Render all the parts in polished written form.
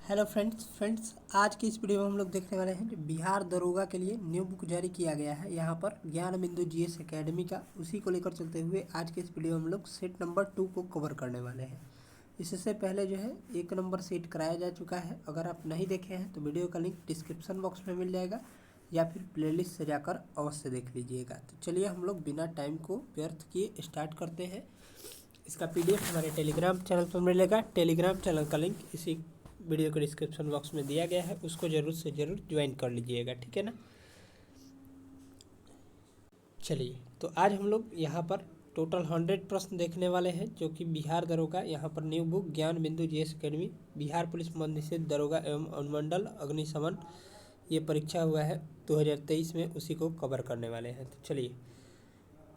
Hello friends आज की इस वीडियो में हम लोग देखने वाले हैं कि बिहार दरोगा के लिए न्यू बुक जारी किया गया है यहाँ पर ज्ञान बिंदु जीएस एकेडमी का। उसी को लेकर चलते हुए आज के इस वीडियो में हम लोग सेट नंबर 2 को कवर करने वाले हैं। इससे पहले जो है 1 नंबर सेट कराया जा चुका है। अगर आप नहीं देखे हैं तो वीडियो का लिंक डिस्क्रिप्शन बॉक्स में मिल जाएगा या फिर प्लेलिस्ट से जाकर अवश्य देख लीजिएगा। तो चलिए हम लोग बिना टाइम को व्यर्थ किए स्टार्ट करते हैं। इसका PDF हमारे टेलीग्राम चैनल पर मिलेगा। टेलीग्राम चैनल का लिंक इसी वीडियो के डिस्क्रिप्शन बॉक्स में दिया गया है, उसको ज़रूर से ज़रूर ज्वाइन कर लीजिएगा, ठीक है ना। चलिए तो आज हम लोग यहाँ पर टोटल 100 प्रश्न देखने वाले हैं जो कि बिहार दरोगा यहाँ पर न्यू बुक ज्ञान बिंदु जीएस एकेडमी बिहार पुलिस महानिदेशक दरोगा एवं अनुमंडल अग्निशमन ये परीक्षा हुआ है 2023 में, उसी को कवर करने वाले हैं। तो चलिए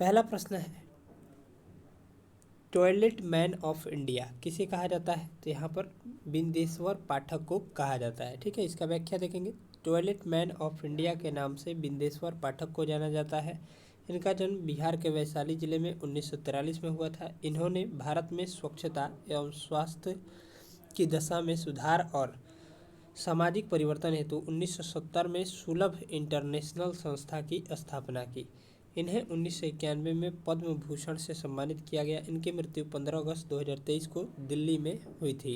पहला प्रश्न है, टॉयलेट मैन ऑफ इंडिया किसे कहा जाता है? तो यहाँ पर बिंदेश्वर पाठक को कहा जाता है, ठीक है। इसका व्याख्या देखेंगे। टॉयलेट मैन ऑफ इंडिया के नाम से बिंदेश्वर पाठक को जाना जाता है। इनका जन्म बिहार के वैशाली जिले में 1943 में हुआ था। इन्होंने भारत में स्वच्छता एवं स्वास्थ्य की दशा में सुधार और सामाजिक परिवर्तन हेतु 1970 में सुलभ इंटरनेशनल संस्था की स्थापना की। इन्हें 1991 में पद्म भूषण से सम्मानित किया गया। इनकी मृत्यु 15 अगस्त 2023 को दिल्ली में हुई थी।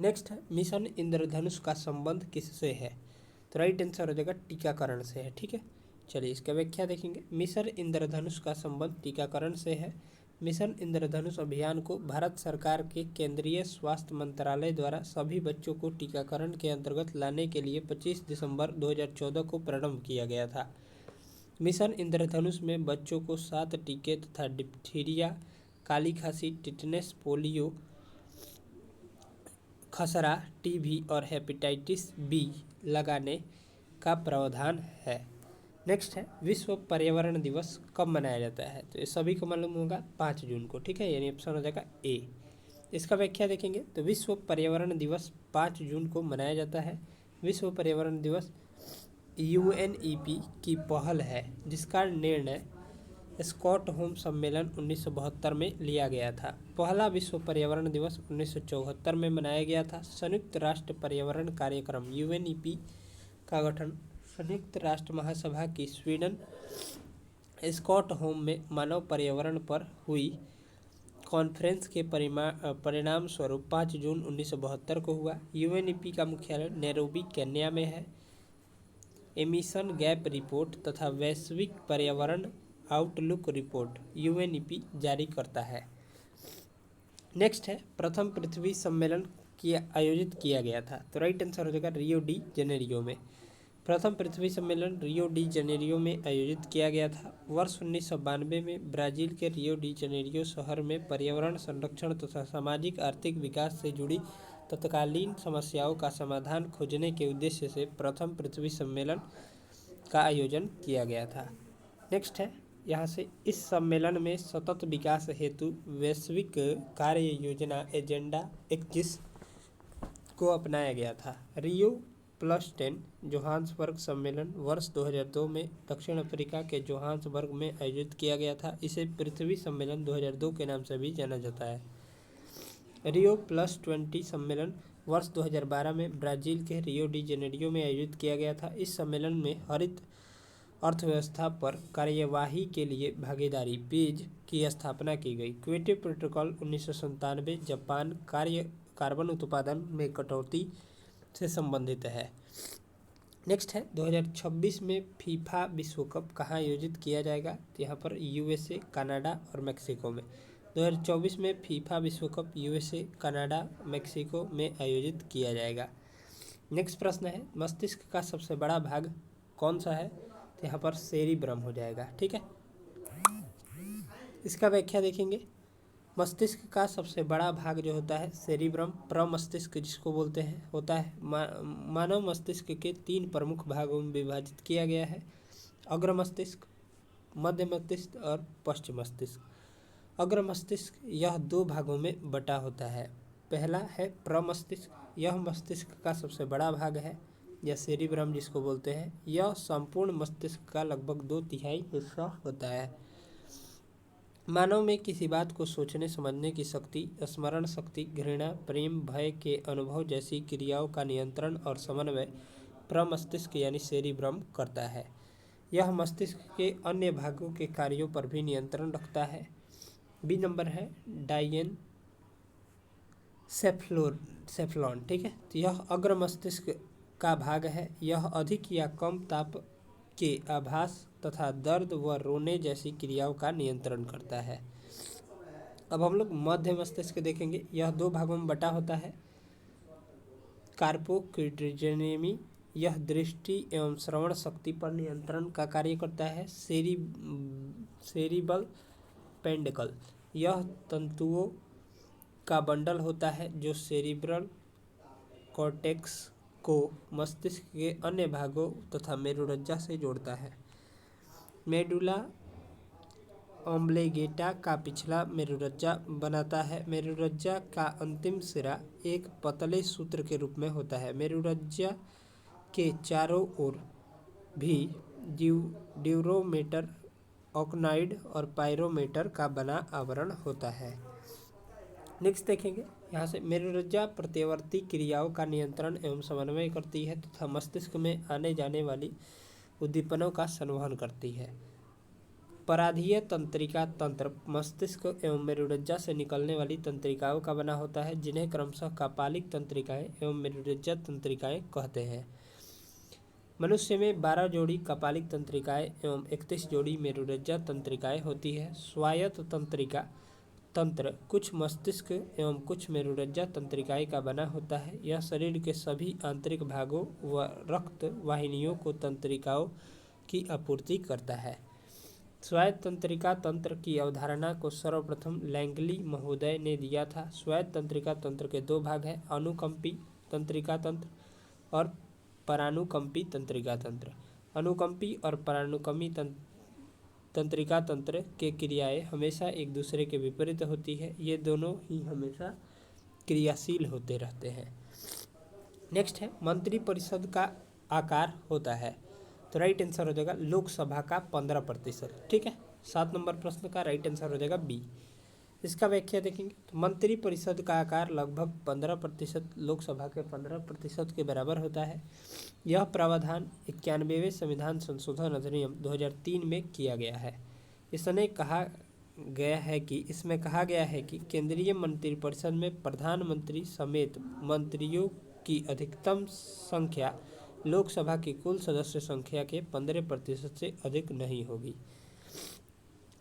नेक्स्ट है, मिशन इंद्रधनुष का संबंध किससे है? तो राइट आंसर हो जाएगा टीकाकरण से है, ठीक है। चलिए इसका व्याख्या देखेंगे। मिशन इंद्रधनुष का संबंध टीकाकरण से है। मिशन इंद्रधनुष अभियान को भारत सरकार के केंद्रीय स्वास्थ्य मंत्रालय द्वारा सभी बच्चों को टीकाकरण के अंतर्गत लाने के लिए 25 दिसंबर 2014 को प्रारंभ किया गया था। मिशन इंद्रधनुष में बच्चों को 7 टीके तथा डिप्थीरिया, काली खांसी, टिटनेस, पोलियो, खसरा, टीबी और हेपेटाइटिस बी लगाने का प्रावधान है। नेक्स्ट है, विश्व पर्यावरण दिवस कब मनाया जाता है? तो ये सभी को मालूम होगा 5 जून को, ठीक है। यानी ऑप्शन हो जाएगा ए। इसका व्याख्या देखेंगे तो विश्व पर्यावरण दिवस 5 जून को मनाया जाता है। विश्व पर्यावरण दिवस UNEP की पहल है जिसका निर्णय स्टॉकहोम सम्मेलन 1972 में लिया गया था। पहला विश्व पर्यावरण दिवस 1974 में मनाया गया था। संयुक्त राष्ट्र पर्यावरण कार्यक्रम UNEP का गठन संयुक्त राष्ट्र महासभा की स्वीडन स्टॉकहोम में मानव पर्यावरण पर हुई कॉन्फ्रेंस के परिणाम स्वरूप 5 जून 1972 को हुआ। UNEP का मुख्यालय नैरोबी केन्या में है। एमिशन गैप रिपोर्ट तथा वैश्विक पर्यावरण आउटलुक रिपोर्ट UNEP जारी करता है। नेक्स्ट है, प्रथम पृथ्वी सम्मेलन आयोजित किया गया था। तो राइट आंसर हो जाएगा रियो डी जनेरियो में। प्रथम पृथ्वी सम्मेलन रियो डी जनेरियो में आयोजित किया गया था। वर्ष 1992 में ब्राज़ील के रियो डी जनेरियो शहर में पर्यावरण संरक्षण तथा सामाजिक आर्थिक विकास से जुड़ी तत्कालीन समस्याओं का समाधान खोजने के उद्देश्य से प्रथम पृथ्वी सम्मेलन का आयोजन किया गया था। नेक्स्ट है, यहाँ से इस सम्मेलन में सतत विकास हेतु वैश्विक कार्य योजना एजेंडा 21 को अपनाया गया था। Rio+10 जोहान्सबर्ग सम्मेलन वर्ष 2002 में दक्षिण अफ्रीका के जोहान्सबर्ग में आयोजित किया गया था। इसे पृथ्वी सम्मेलन 2002 के नाम से भी जाना जाता है। Rio+20 सम्मेलन वर्ष 2012 में ब्राज़ील के रियो डी जेनेरियो में आयोजित किया गया था। इस सम्मेलन में हरित अर्थव्यवस्था पर कार्यवाही के लिए भागीदारी पेज की स्थापना की गई। क्योटो प्रोटोकॉल 1997 जापान कार्बन उत्पादन में कटौती से संबंधित है। नेक्स्ट है, 2026 में फीफा विश्व कप कहाँ आयोजित किया जाएगा? तो यहाँ पर USA, कनाडा और मेक्सिको में। 2024 में फीफा विश्व कप USA, कनाडा, मेक्सिको में आयोजित किया जाएगा। नेक्स्ट प्रश्न है, मस्तिष्क का सबसे बड़ा भाग कौन सा है? तो यहाँ पर सेरिब्रम हो जाएगा, ठीक है। इसका व्याख्या देखेंगे। मस्तिष्क का सबसे बड़ा भाग जो होता है सेरिब्रम प्रमस्तिष्क जिसको बोलते हैं होता है। मानव मस्तिष्क के 3 प्रमुख भागों में विभाजित किया गया है, अग्र मस्तिष्क, मध्य मस्तिष्क और पश्चिम मस्तिष्क। अग्र मस्तिष्क यह 2 भागों में बटा होता है। पहला है प्रमस्तिष्क, यह मस्तिष्क का सबसे बड़ा भाग है या सेरिब्रम जिसको बोलते हैं। यह संपूर्ण मस्तिष्क का लगभग 2/3 हिस्सा होता है। मानव में किसी बात को सोचने समझने की शक्ति, स्मरण शक्ति, घृणा, प्रेम, भय के अनुभव जैसी क्रियाओं का नियंत्रण और समन्वय प्रमस्तिष्क यानी सेरिब्रम करता है। यह मस्तिष्क के अन्य भागों के कार्यों पर भी नियंत्रण रखता है। बी नंबर है डायन सेफ्लॉन। ठीक है, तो यह अग्र मस्तिष्क का भाग है। यह अधिक या कम ताप के आभास तथा दर्द व रोने जैसी क्रियाओं का नियंत्रण करता है। अब हम लोग मध्य मस्तिष्क देखेंगे। यह दो भागों में बटा होता है। कार्पोक्विट्रिजनेमी, यह दृष्टि एवं श्रवण शक्ति पर नियंत्रण का कार्य करता है। सेरिबल पेंडिकल, यह तंतुओं का बंडल होता है जो सेरिब्रल कॉर्टेक्स को मस्तिष्क के अन्य भागों तथा मेरुरज्जा से जोड़ता है। मेडुला ऑम्ब्लेगेटा का पिछला मेरुरज्जा बनाता है। मेरुरज्जा का अंतिम सिरा एक पतले सूत्र के रूप में होता है। मेरुरज्जा के चारों ओर भी ड्यूरोमेटर, ऑक्नाइड और पायरोमेटर का बना आवरण होता है। नेक्स्ट देखेंगे, यहाँ से मेरुरज्जा प्रत्यवर्ती क्रियाओं का नियंत्रण एवं समन्वय करती है तथा मस्तिष्क में आने जाने वाली उद्दीपनों का संवहन करती है। पराधीय तंत्रिका तंत्र मस्तिष्क एवं मेरुरज्जा से निकलने वाली तंत्रिकाओं का बना होता है, जिन्हें क्रमशः कपालिक तंत्रिकाएं एवं मेरुरज्जा तंत्रिकाएं कहते हैं। मनुष्य में 12 जोड़ी कपालिक तंत्रिकाएं एवं 31 जोड़ी मेरुरज्जा तंत्रिकाएं होती है। स्वायत्त तंत्रिका तंत्र कुछ मस्तिष्क एवं कुछ मेरुरज्जा तंत्रिकाएं का बना होता है। यह शरीर के सभी आंतरिक भागों व रक्त वाहिनियों को तंत्रिकाओं की आपूर्ति करता है। स्वायत्त तंत्रिका तंत्र की अवधारणा को सर्वप्रथम लैंगली महोदय ने दिया था। स्वायत्त तंत्रिका तंत्र के दो भाग हैं, अनुकंपी तंत्रिका तंत्र और परानुकंपी तंत्रिका तंत्र। अनुकंपी और परानुकंपी तंत्रिका तंत्र के क्रियाएं हमेशा एक दूसरे के विपरीत होती है। ये दोनों ही हमेशा क्रियाशील होते रहते हैं। नेक्स्ट है मंत्रिपरिषद का आकार होता है, तो राइट आंसर हो जाएगा लोकसभा का 15%। ठीक है, 7 नंबर प्रश्न का राइट आंसर हो जाएगा बी। इसका व्याख्या देखेंगे तो मंत्रिपरिषद का आकार लगभग 15%, लोकसभा के 15% के बराबर होता है। यह प्रावधान 91वें संविधान संशोधन अधिनियम 2003 में किया गया है। इसमें कहा गया है कि केंद्रीय मंत्रिपरिषद में प्रधानमंत्री समेत मंत्रियों की अधिकतम संख्या लोकसभा की कुल सदस्य संख्या के 15% से अधिक नहीं होगी।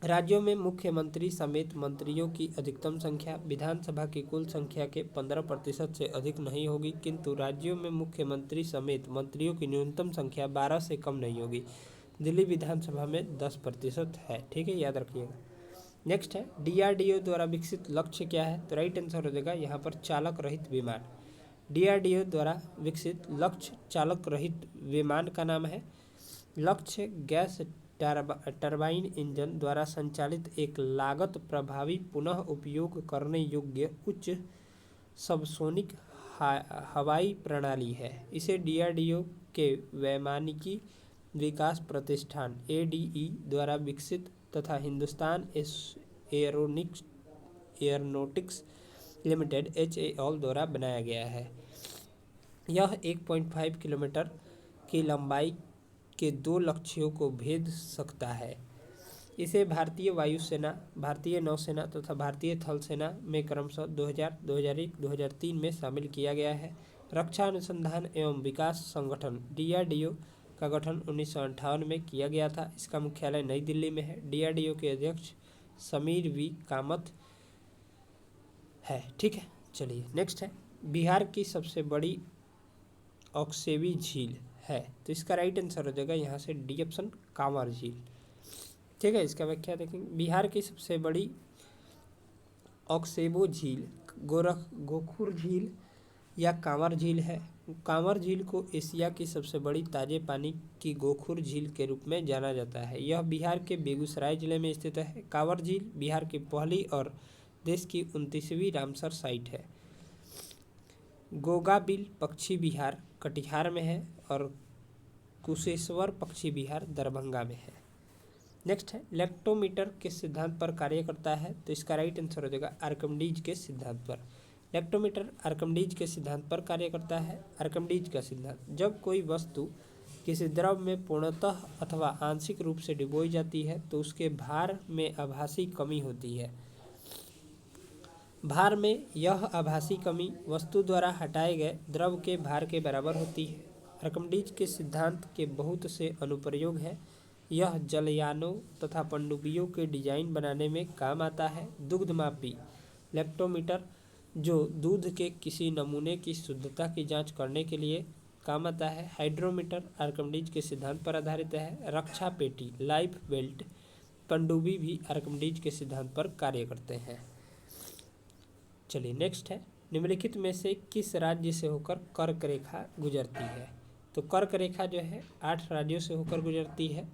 राज्यों में मुख्यमंत्री समेत मंत्रियों की अधिकतम संख्या विधानसभा की कुल संख्या के 15% से अधिक नहीं होगी, किंतु राज्यों में मुख्यमंत्री समेत मंत्रियों की न्यूनतम संख्या 12 से कम नहीं होगी। दिल्ली विधानसभा में 10% है। ठीक है, याद रखिएगा। नेक्स्ट है DRDO द्वारा विकसित लक्ष्य क्या है, तो राइट आंसर हो जाएगा यहाँ पर चालक रहित विमान। DRDO द्वारा विकसित लक्ष्य चालक रहित विमान का नाम है। लक्ष्य गैस टरबाइन इंजन द्वारा संचालित एक लागत प्रभावी पुनः उपयोग करने योग्य उच्च सबसोनिक हवाई प्रणाली है। इसे DRDO के वैमानिकी विकास प्रतिष्ठान ADE द्वारा विकसित तथा हिंदुस्तान एयरोनॉटिक्स लिमिटेड HAL द्वारा बनाया गया है। यह 1.5 किलोमीटर की लंबाई के 2 लक्ष्यों को भेद सकता है। इसे भारतीय वायुसेना, भारतीय नौसेना तथा भारतीय थल सेना में क्रमशः 2000, 2001, 2003 में शामिल किया गया है। रक्षा अनुसंधान एवं विकास संगठन DRDO का गठन 1958 में किया गया था। इसका मुख्यालय नई दिल्ली में है। DRDO के अध्यक्ष समीर V कामत है। ठीक है, चलिए नेक्स्ट है बिहार की सबसे बड़ी ऑक्सेवी झील है, तो इसका राइट आंसर हो जाएगा यहाँ से डी ऑप्शन कांवर झील। ठीक है, इसका व्याख्या देखेंगे। बिहार की सबसे बड़ी ऑक्सेबो झील गोखुर झील या कांवर झील है। कांवर झील को एशिया की सबसे बड़ी ताजे पानी की गोखुर झील के रूप में जाना जाता है। यह बिहार के बेगूसराय जिले में स्थित है। कांवर झील बिहार की पहली और देश की 29वीं रामसर साइट है। गोगाबिल पक्षी विहार कटिहार में है और कुशेश्वर पक्षी विहार दरभंगा में है। नेक्स्ट है लेक्टोमीटर किस सिद्धांत पर कार्य करता है, तो इसका राइट आंसर हो जाएगा आर्किमिडीज के सिद्धांत पर। लेक्टोमीटर आर्किमिडीज के सिद्धांत पर कार्य करता है। आर्किमिडीज का सिद्धांत, जब कोई वस्तु किसी द्रव में पूर्णतः अथवा आंशिक रूप से डुबोई जाती है तो उसके भार में आभासी कमी होती है। भार में यह आभासी कमी वस्तु द्वारा हटाए गए द्रव के भार के बराबर होती है। आर्किमिडीज के सिद्धांत के बहुत से अनुप्रयोग हैं। यह जलयानों तथा पनडुब्बियों के डिजाइन बनाने में काम आता है। दुग्धमापी लेक्टोमीटर, जो दूध के किसी नमूने की शुद्धता की जांच करने के लिए काम आता है। हाइड्रोमीटर आर्किमिडीज के सिद्धांत पर आधारित है। रक्षा पेटी लाइफ बेल्ट पनडुब्बी भी आर्किमिडीज के सिद्धांत पर कार्य करते हैं। चलिए नेक्स्ट है, निम्नलिखित में से किस राज्य से होकर कर्क रेखा गुजरती है, तो कर्क रेखा जो है 8 राज्यों से होकर गुजरती है।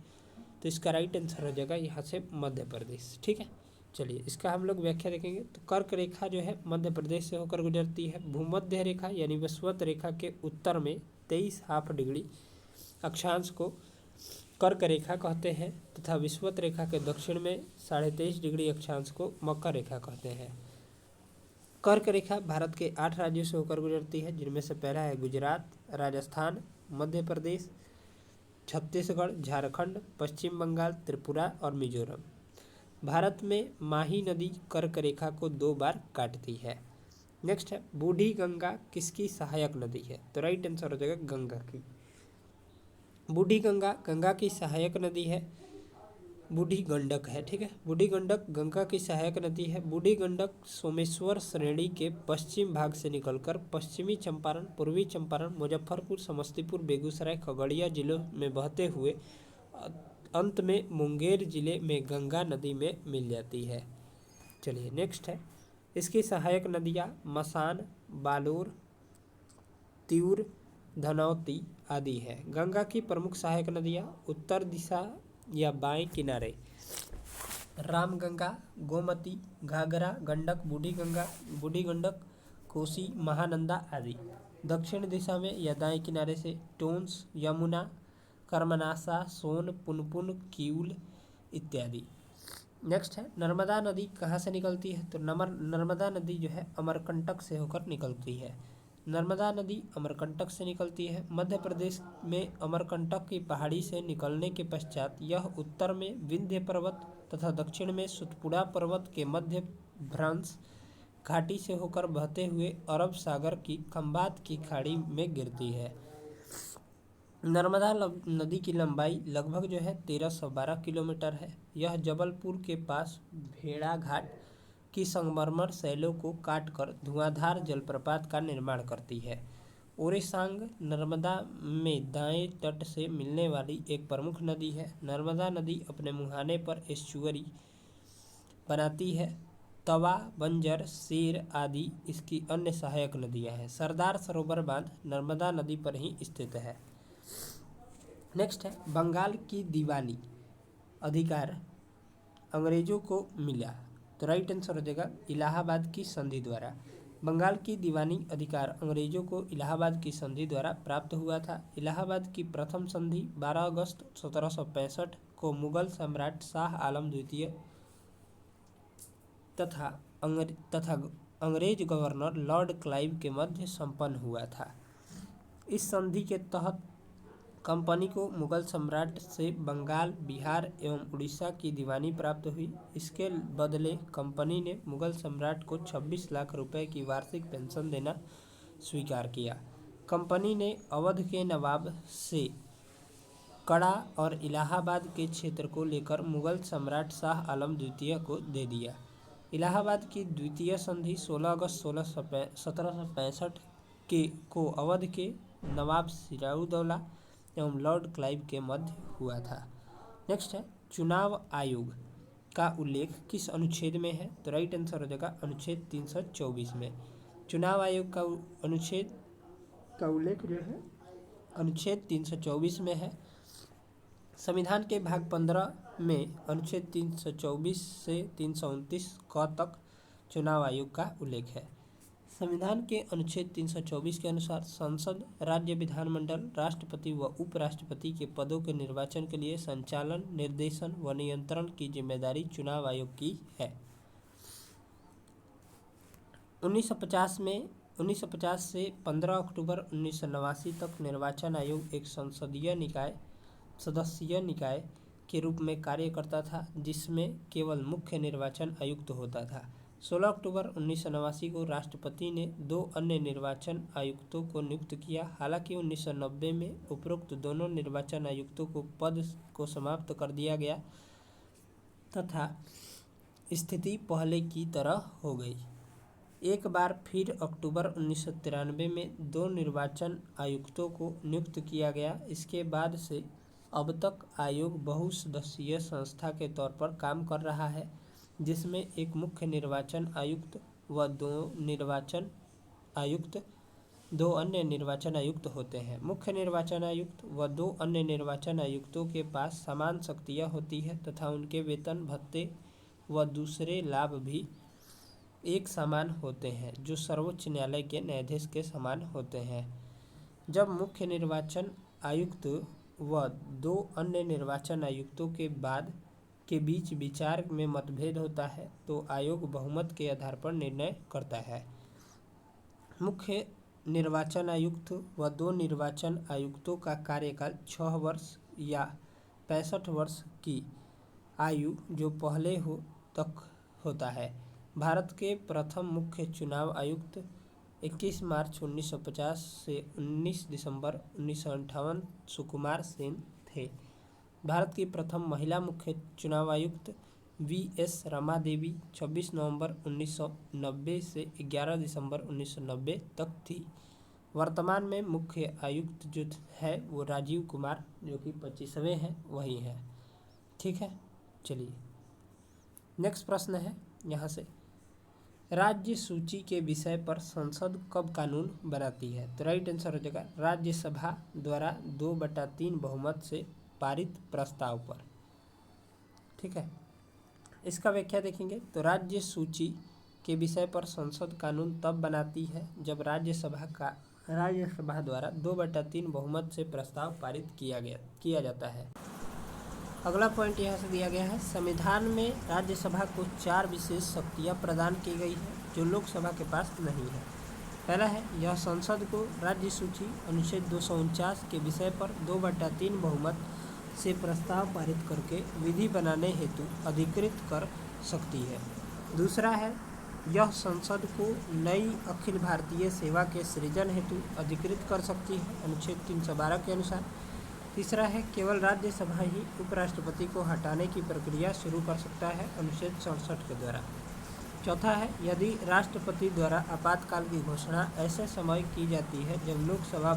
तो इसका राइट आंसर हो जाएगा यहाँ से मध्य प्रदेश। ठीक है, चलिए इसका हम लोग व्याख्या देखेंगे। तो कर्क रेखा जो है मध्य प्रदेश से होकर गुजरती है। भूमध्य रेखा यानी विषुवत रेखा के उत्तर में 23 डिग्री अक्षांश को कर्क रेखा कहते हैं तथा विषुवत रेखा के दक्षिण में 23.5 डिग्री अक्षांश को मकर रेखा कहते हैं। कर्क रेखा भारत के 8 राज्यों से होकर गुजरती है, जिनमें से पहला है गुजरात, राजस्थान, मध्य प्रदेश, छत्तीसगढ़, झारखंड, पश्चिम बंगाल, त्रिपुरा और मिजोरम। भारत में माही नदी कर्क रेखा को 2 बार काटती है। नेक्स्ट है, बूढ़ी गंगा किसकी सहायक नदी है, तो राइट आंसर हो जाएगा गंगा की। बूढ़ी गंगा गंगा की सहायक नदी है। बूढ़ी गंडक है, ठीक है, बूढ़ी गंडक गंगा की सहायक नदी है। बूढ़ी गंडक सोमेश्वर श्रेणी के पश्चिम भाग से निकलकर पश्चिमी चंपारण, पूर्वी चंपारण, मुजफ्फरपुर, समस्तीपुर, बेगूसराय, खगड़िया जिलों में बहते हुए अंत में मुंगेर जिले में गंगा नदी में मिल जाती है। चलिए नेक्स्ट है, इसकी सहायक नदियाँ मसान, बालोर, तिऊर, धनौती आदि है। गंगा की प्रमुख सहायक नदियाँ उत्तर दिशा या बाएं किनारे रामगंगा, गोमती, घाघरा, गंडक, बूढ़ी गंडक, कोसी, महानंदा आदि। दक्षिण दिशा में या दाएं किनारे से टोंस, यमुना, कर्मनासा, सोन, पुनपुन, किऊल इत्यादि। नेक्स्ट है, नर्मदा नदी कहाँ से निकलती है, तो नर्मदा नदी जो है अमरकंटक से होकर निकलती है। नर्मदा नदी अमरकंटक से निकलती है। मध्य प्रदेश में अमरकंटक की पहाड़ी से निकलने के पश्चात यह उत्तर में विंध्य पर्वत तथा दक्षिण में सतपुड़ा पर्वत के मध्य भ्रंश घाटी से होकर बहते हुए अरब सागर की खंबात की खाड़ी में गिरती है। नर्मदा नदी की लंबाई लगभग जो है 1312 किलोमीटर है। यह जबलपुर के पास भेड़ा घाट की संगमरमर शैलों को काटकर धुआंधार जलप्रपात का निर्माण करती है। ओरेसांग नर्मदा में दाएं तट से मिलने वाली एक प्रमुख नदी है। नर्मदा नदी अपने मुहाने पर एस्चुअरी बनाती है। तवा, बंजर, शेर आदि इसकी अन्य सहायक नदियां हैं। सरदार सरोवर बांध नर्मदा नदी पर ही स्थित है। नेक्स्ट है, बंगाल की दीवानी अधिकार अंग्रेजों को मिला, तो राइट आंसर हो जाएगा इलाहाबाद की संधि द्वारा। बंगाल की दीवानी अधिकार अंग्रेजों को इलाहाबाद की संधि द्वारा प्राप्त हुआ था। इलाहाबाद की प्रथम संधि 12 अगस्त 1765 को मुगल सम्राट शाह आलम द्वितीय तथा अंग्रेज गवर्नर लॉर्ड क्लाइव के मध्य संपन्न हुआ था। इस संधि के तहत कंपनी को मुगल सम्राट से बंगाल, बिहार एवं उड़ीसा की दीवानी प्राप्त हुई। इसके बदले कंपनी ने मुगल सम्राट को 26 लाख रुपए की वार्षिक पेंशन देना स्वीकार किया। कंपनी ने अवध के नवाब से कड़ा और इलाहाबाद के क्षेत्र को लेकर मुगल सम्राट शाह आलम द्वितीय को दे दिया। इलाहाबाद की द्वितीय संधि 16 अगस्त 1765 को अवध के नवाब सिराउदौला एवं लॉर्ड क्लाइव के मध्य हुआ था। नेक्स्ट है, चुनाव आयोग का उल्लेख किस अनुच्छेद में है, तो राइट आंसर हो जाएगा अनुच्छेद 324 में। चुनाव आयोग का अनुच्छेद का उल्लेख जो है अनुच्छेद 324 में है। संविधान के भाग 15 में अनुच्छेद 324 से 329 क तक चुनाव आयोग का उल्लेख है। संविधान के अनुच्छेद 324 के अनुसार संसद, राज्य विधानमंडल, राष्ट्रपति व उपराष्ट्रपति के पदों के निर्वाचन के लिए संचालन, निर्देशन व नियंत्रण की जिम्मेदारी चुनाव आयोग की है। 1950 से 15 अक्टूबर 1989 तक निर्वाचन आयोग एक सदस्यीय निकाय के रूप में कार्य करता था, जिसमें केवल मुख्य निर्वाचन आयुक्त होता था। 16 अक्टूबर 1989 को राष्ट्रपति ने 2 अन्य निर्वाचन आयुक्तों को नियुक्त किया। हालांकि 1990 में उपरोक्त दोनों निर्वाचन आयुक्तों को पद को समाप्त कर दिया गया तथा स्थिति पहले की तरह हो गई। एक बार फिर अक्टूबर 1993 में 2 निर्वाचन आयुक्तों को नियुक्त किया गया। इसके बाद से अब तक आयोग बहुसदस्यीय संस्था के तौर पर काम कर रहा है, जिसमें एक मुख्य निर्वाचन आयुक्त व 2 अन्य निर्वाचन आयुक्त होते हैं। मुख्य निर्वाचन आयुक्त व 2 अन्य निर्वाचन आयुक्तों के पास समान शक्तियाँ होती है तथा उनके वेतन, भत्ते व दूसरे लाभ भी एक समान होते हैं, जो सर्वोच्च न्यायालय के न्यायाधीश के समान होते हैं। जब मुख्य निर्वाचन आयुक्त व 2 अन्य निर्वाचन आयुक्तों के बीच विचार में मतभेद होता है तो आयोग बहुमत के आधार पर निर्णय करता है। मुख्य निर्वाचन आयुक्त व 2 निर्वाचन आयुक्तों का कार्यकाल 6 वर्ष या 65 वर्ष की आयु जो पहले हो तक होता है। भारत के प्रथम मुख्य चुनाव आयुक्त 21 मार्च 1950 से 19 दिसंबर 1958 सुकुमार सेन थे। भारत की प्रथम महिला मुख्य चुनाव आयुक्त V.S. रमा देवी 26 नवंबर 1990 से 11 दिसंबर 1990 तक थी। वर्तमान में मुख्य आयुक्त जो है वो राजीव कुमार, जो कि 25वें हैं, वही हैं। ठीक है, चलिए नेक्स्ट प्रश्न है यहाँ से, राज्य सूची के विषय पर संसद कब कानून बनाती है? तो राइट आंसर हो जाएगा राज्यसभा द्वारा 2/3 बहुमत से पारित प्रस्ताव पर। ठीक है, इसका व्याख्या देखेंगे तो राज्य सूची के विषय पर संसद कानून तब बनाती है जब राज्यसभा द्वारा 2/3 बहुमत से प्रस्ताव पारित किया जाता है। अगला पॉइंट यहाँ से दिया गया है, संविधान में राज्यसभा को 4 विशेष शक्तियाँ प्रदान की गई है जो लोकसभा के पास नहीं है। पहला है, यह संसद को राज्य सूची अनुच्छेद 249 के विषय पर 2/3 बहुमत से प्रस्ताव पारित करके विधि बनाने हेतु अधिकृत कर सकती है। दूसरा है, यह संसद को नई अखिल भारतीय सेवा के सृजन हेतु अधिकृत कर सकती है अनुच्छेद 312 के अनुसार। तीसरा है, केवल राज्यसभा ही उपराष्ट्रपति को हटाने की प्रक्रिया शुरू कर सकता है अनुच्छेद 67 के द्वारा। चौथा है, यदि राष्ट्रपति द्वारा आपातकाल की घोषणा ऐसे समय की जाती है जब लोकसभा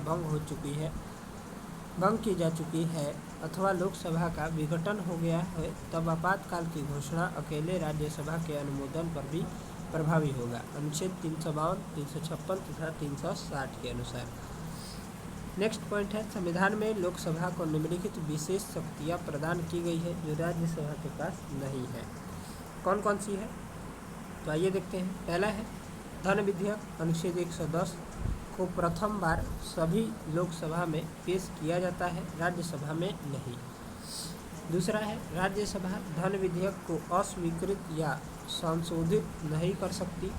भंग की जा चुकी है अथवा लोकसभा का विघटन हो गया है, तब आपातकाल की घोषणा अकेले राज्यसभा के अनुमोदन पर भी प्रभावी होगा अनुच्छेद 352, 356 तथा 360 के अनुसार। नेक्स्ट पॉइंट है, संविधान में लोकसभा को निम्नलिखित विशेष शक्तियाँ प्रदान की गई है जो राज्यसभा के पास नहीं है। कौन कौन सी है तो आइए देखते हैं। पहला है, धन विधेयक अनुच्छेद 110 को प्रथम बार सभी लोकसभा में पेश किया जाता है, राज्यसभा में नहीं। दूसरा है, राज्यसभा धन विधेयक को अस्वीकृत या संशोधित नहीं कर सकती,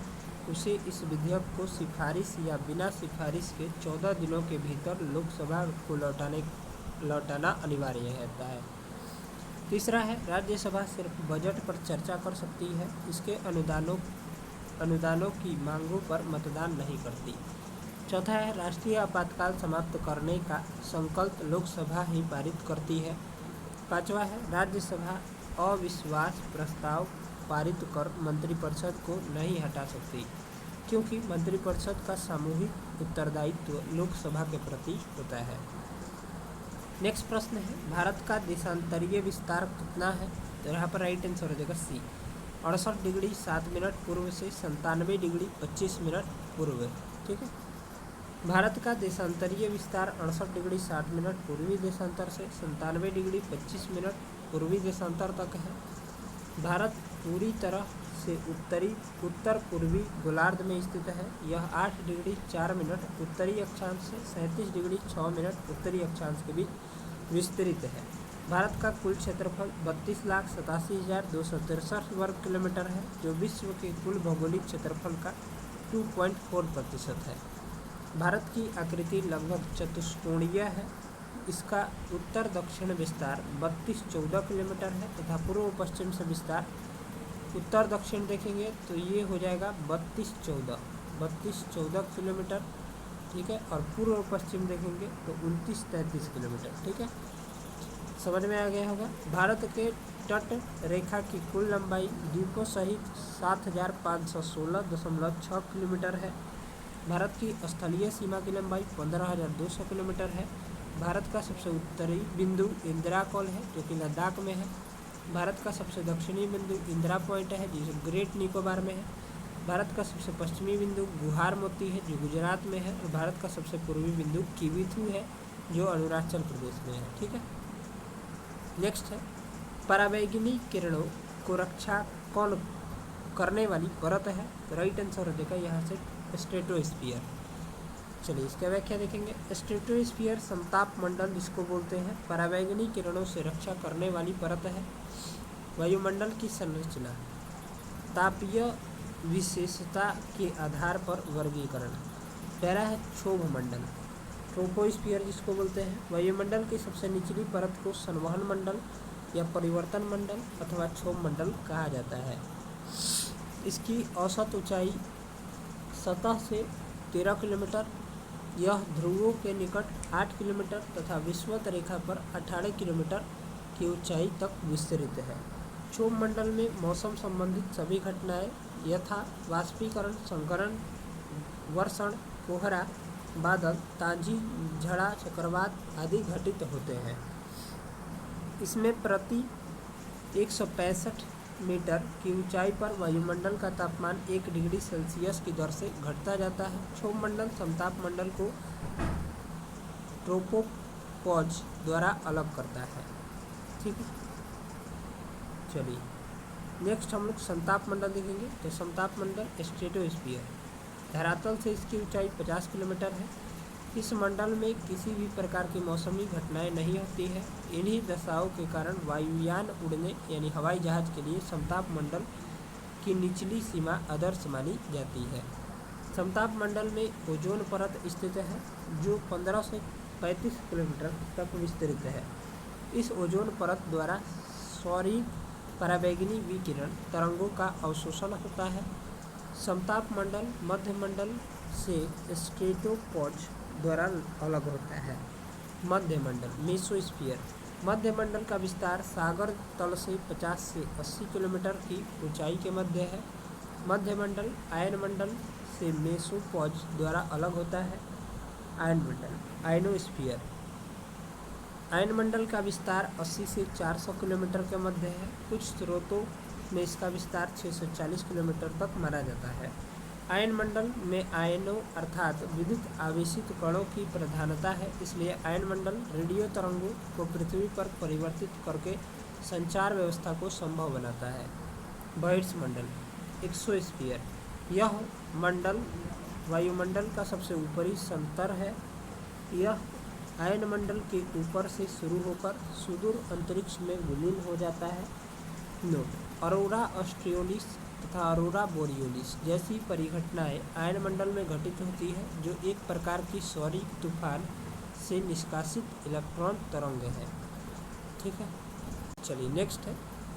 उसे इस विधेयक को सिफारिश या बिना सिफारिश के 14 दिनों के भीतर लोकसभा को लौटाना अनिवार्य रहता है। तीसरा है, राज्यसभा सिर्फ बजट पर चर्चा कर सकती है, इसके अनुदानों की मांगों पर मतदान नहीं करती। चौथा है, राष्ट्रीय आपातकाल समाप्त करने का संकल्प लोकसभा ही पारित करती है। पांचवा है, राज्यसभा अविश्वास प्रस्ताव पारित कर मंत्रिपरिषद को नहीं हटा सकती, क्योंकि मंत्रिपरिषद का सामूहिक उत्तरदायित्व लोकसभा के प्रति होता है। नेक्स्ट प्रश्न है, भारत का देशांतरीय विस्तार कितना है? तो यहाँ पर राइट आंसर हो जाएगा सी, 68 डिग्री 7 मिनट पूर्व से 97 डिग्री 25 मिनट पूर्व। ठीक है, भारत का देशांतरीय विस्तार 68 डिग्री 60 मिनट पूर्वी देशांतर से 97 डिग्री 25 मिनट पूर्वी देशांतर तक है। भारत पूरी तरह से उत्तर पूर्वी गोलार्ध में स्थित है। यह 8 डिग्री 4 मिनट उत्तरी अक्षांश से 37 डिग्री 6 मिनट उत्तरी अक्षांश के बीच विस्तृत है। भारत का कुल क्षेत्रफल 32,87,263 वर्ग किलोमीटर है, जो विश्व के कुल भौगोलिक क्षेत्रफल का 2.4% है। भारत की आकृति लगभग चतुष्कोणीय है। इसका उत्तर दक्षिण विस्तार 3214 किलोमीटर है तथा पूर्व पश्चिम से विस्तार उत्तर दक्षिण देखेंगे तो ये हो जाएगा 3214 किलोमीटर, ठीक है। और पूर्व पश्चिम देखेंगे तो 2933 किलोमीटर, ठीक है। समझ में आ गया होगा। भारत के तट रेखा की कुल लंबाई द्वीपों सहित 7516.6 किलोमीटर है। भारत की स्थलीय सीमा की लंबाई 15,200 किलोमीटर है। भारत का सबसे उत्तरी बिंदु इंदिरा कॉल है, जो कि लद्दाख में है। भारत का सबसे दक्षिणी बिंदु इंदिरा पॉइंट है, जो ग्रेट निकोबार में है। भारत का सबसे पश्चिमी बिंदु गुहार मोती है, जो गुजरात में है। और भारत का सबसे पूर्वी बिंदु किविथु है, जो अरुणाचल प्रदेश में है, ठीक है। नेक्स्ट है, पराबैंगनी किरणों को रक्षा कौन करने वाली परत है? तो राइट आंसर हो जाएगा यहाँ से स्ट्रेटोस्फीयर। चलिए इसका व्याख्या देखेंगे। स्ट्रेटोस्फीयर समताप मंडल जिसको बोलते हैं, पराबैंगनी किरणों से रक्षा करने वाली परत है। वायुमंडल की संरचना, तापीय विशेषता के आधार पर वर्गीकरण। पहला है क्षोभ मंडल, ट्रोपोस्फीयर जिसको बोलते हैं। वायुमंडल की सबसे निचली परत को संवहन मंडल या परिवर्तन मंडल अथवा क्षोभ मंडल कहा जाता है। इसकी औसत ऊंचाई सतह से 13 किलोमीटर, यह ध्रुवों के निकट 8 किलोमीटर तथा विषुवत रेखा पर 18 किलोमीटर की ऊंचाई तक विस्तृत है। क्षोभ मंडल में मौसम संबंधित सभी घटनाएं यथा वाष्पीकरण, संकरण, वर्षण, कोहरा, बादल, तांजी, झड़ा, चक्रवात आदि घटित होते हैं। इसमें प्रति 165 मीटर की ऊंचाई पर वायुमंडल का तापमान 1 डिग्री सेल्सियस की दर से घटता जाता है। क्षोभ मंडल समताप मंडल को ट्रोपोपॉज द्वारा अलग करता है, ठीक है। चलिए नेक्स्ट हम लोग समताप मंडल देखेंगे। तो समताप मंडल स्ट्रेटोस्फीयर, धरातल से इसकी ऊंचाई 50 किलोमीटर है। इस मंडल में किसी भी प्रकार की मौसमी घटनाएं नहीं होती है। इन्हीं दशाओं के कारण वायुयान उड़ने यानी हवाई जहाज के लिए समताप मंडल की निचली सीमा आदर्श मानी जाती है। समताप मंडल में ओजोन परत स्थित है, जो 15 से 35 किलोमीटर तक विस्तृत है। इस ओजोन परत द्वारा सौर पराबैंगनी विकिरण तरंगों का अवशोषण होता है। समताप मंडल मध्य मंडल से स्ट्रेटोपॉज द्वारा अलग होता है। मध्य मंडल मेसोस्फीयर, मध्य मंडल का विस्तार सागर तल से 50 से 80 किलोमीटर की ऊंचाई के मध्य है। मध्य मंडल आयन मंडल से मेसोपॉज द्वारा अलग होता है। आयन मंडल आयनोस्फीयर, आयन मंडल का विस्तार 80 से 400 किलोमीटर के मध्य है। कुछ स्रोतों में इसका विस्तार 640 किलोमीटर तक माना जाता है। आयन मंडल में आयनों अर्थात विद्युत आवेशित कणों की प्रधानता है, इसलिए आयन मंडल रेडियो तरंगों को पृथ्वी पर परिवर्तित करके संचार व्यवस्था को संभव बनाता है। बहिर्मंडल एक्सोस्फीयर, यह मंडल वायुमंडल का सबसे ऊपरी स्तर है। यह आयन मंडल के ऊपर से शुरू होकर सुदूर अंतरिक्ष में विलीन हो जाता है। नोट, अरोरा ऑस्ट्रियोलिस तथा अरोरा बोरियोलिस जैसी परिघटनाएं आयन मंडल में घटित होती है, जो एक प्रकार की सौर तूफान से निष्कासित इलेक्ट्रॉन तरंग है, ठीक है। चलिए नेक्स्ट है,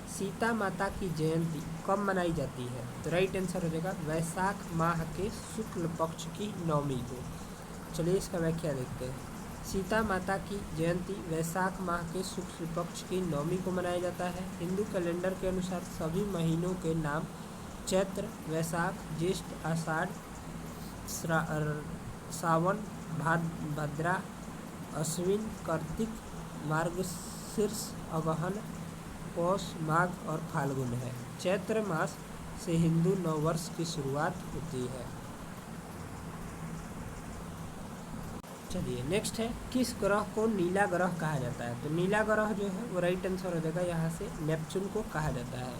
सीता माता की जयंती कब मनाई जाती है? तो राइट आंसर हो जाएगा वैशाख माह के शुक्ल पक्ष की नवमी को। चलिए इसका व्याख्या देखते हैं। सीता माता की जयंती वैशाख माह के शुक्ल पक्ष की नवमी को मनाया जाता है। हिंदू कैलेंडर के अनुसार सभी महीनों के नाम चैत्र, वैशाख, ज्येष्ठ, आषाढ़, सावन, भाद्रा, अश्विन, कार्तिक, मार्गशीर्ष, अगहन, पौष, माघ और फाल्गुन है। चैत्र मास से हिंदू नववर्ष की शुरुआत होती है। चलिए नेक्स्ट है, किस ग्रह को नीला ग्रह कहा जाता है? तो नीला ग्रह जो है वो राइट आंसर हो जाएगा यहाँ से नेपच्यून को कहा जाता है।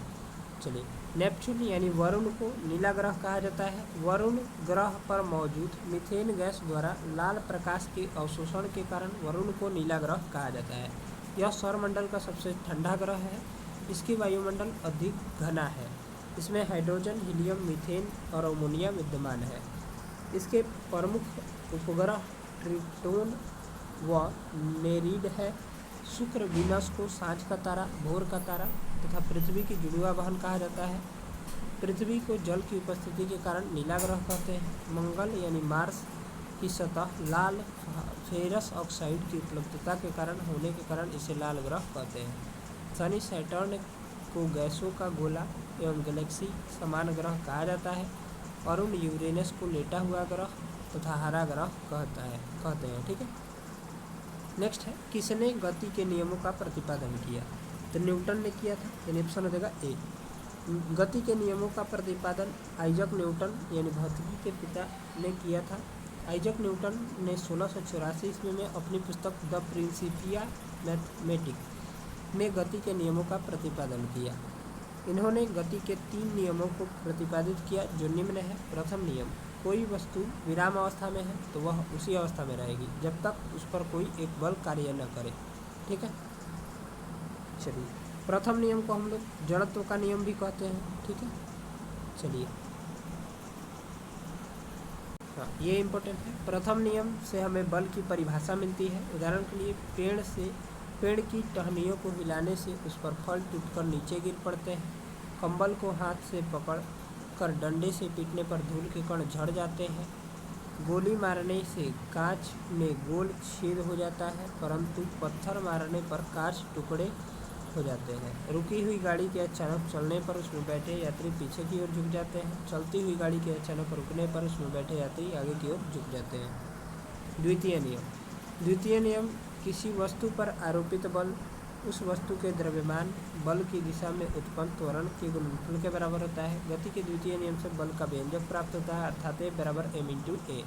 चलिए नेपच्यून यानी वरुण को नीला ग्रह कहा जाता है। वरुण ग्रह पर मौजूद मीथेन गैस द्वारा लाल प्रकाश के अवशोषण के कारण वरुण को नीला ग्रह कहा जाता है। यह सौरमंडल का सबसे ठंडा ग्रह है। इसकी वायुमंडल अधिक घना है। इसमें हाइड्रोजन, हीलियम, मीथेन और अमोनिया विद्यमान है। इसके प्रमुख उपग्रह ट्रिटोन व नेरीड है। शुक्र वीनस को सांझ का तारा, भोर का तारा तथा पृथ्वी की जुड़वा बहन कहा जाता है। पृथ्वी को जल की उपस्थिति के कारण नीला ग्रह कहते हैं। मंगल यानी मार्स की सतह लाल फेरस ऑक्साइड की उपलब्धता के कारण होने के कारण इसे लाल ग्रह कहते हैं। शनि, सैटर्न को गैसों का गोला एवं गैलेक्सी समान ग्रह कहा जाता है। अरुण, यूरेनस को लेटा हुआ ग्रह तथा हरा ग्रह कहते हैं। ठीक है। नेक्स्ट है, किसने गति के नियमों का प्रतिपादन किया? तो न्यूटन ने किया था। यानी ऑप्शन हो जाएगा ए। गति के नियमों का प्रतिपादन आइजक न्यूटन यानी भौतिकी के पिता ने किया था। आइजक न्यूटन ने 1684 ईस्वी में अपनी पुस्तक द प्रिंसिपिया मैथमेटिक में गति के नियमों का प्रतिपादन किया। इन्होंने गति के 3 नियमों को प्रतिपादित किया जो निम्न है। प्रथम नियम, कोई वस्तु विराम अवस्था में है तो वह उसी अवस्था में रहेगी जब तक उस पर कोई एक बल कार्य न करे। ठीक है। चलिए, प्रथम नियम को हम लोग जड़त्व का नियम भी कहते हैं। ठीक है। चलिए, हाँ, ये इम्पोर्टेंट है। प्रथम नियम से हमें बल की परिभाषा मिलती है। उदाहरण के लिए पेड़ की टहनियों को हिलाने से उस पर फल टूटकर नीचे गिर पड़ते हैं। कंबल को हाथ से पकड़ कर डंडे से पीटने पर धूल के कण झड़ जाते हैं। गोली मारने से कांच में गोल छेद हो जाता है, परंतु पत्थर मारने पर कांच टुकड़े हो जाते हैं। रुकी हुई गाड़ी के अचानक चलने पर उसमें बैठे यात्री पीछे की ओर झुक जाते हैं। चलती हुई गाड़ी के अचानक रुकने पर उसमें बैठे यात्री आगे की ओर झुक जाते हैं। द्वितीय नियम, किसी वस्तु पर आरोपित बल उस वस्तु के द्रव्यमान बल की दिशा में उत्पन्न त्वरण के गुणनफल के बराबर होता है। गति के द्वितीय नियम से बल का व्यंजक प्राप्त होता है, अर्थात ए बराबर m × a।